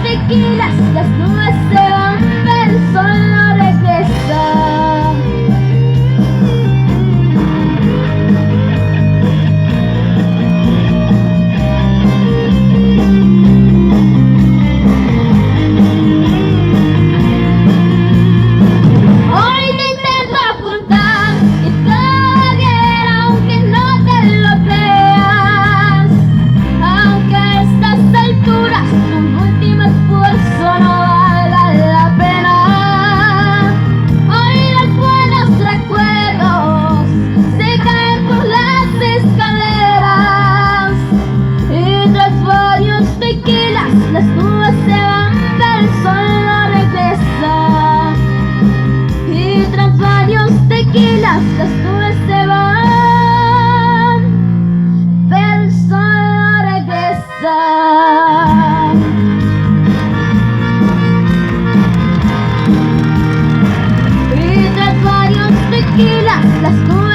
tequilas, las nubes se van, pero el sol no regresa. Hoy te intento ocultar y todo bien, aunque no te lo creas. Aunque a estas alturas un último esfuerzo no valga la pena. Hoy los buenos recuerdos se caen por las escaleras. Y tras varios tequilas las nubes se van, pero el sol no regresa. Y tras varios tequilas las nubes se van, pero el sol no regresa. Y tras varios tequilas las nubes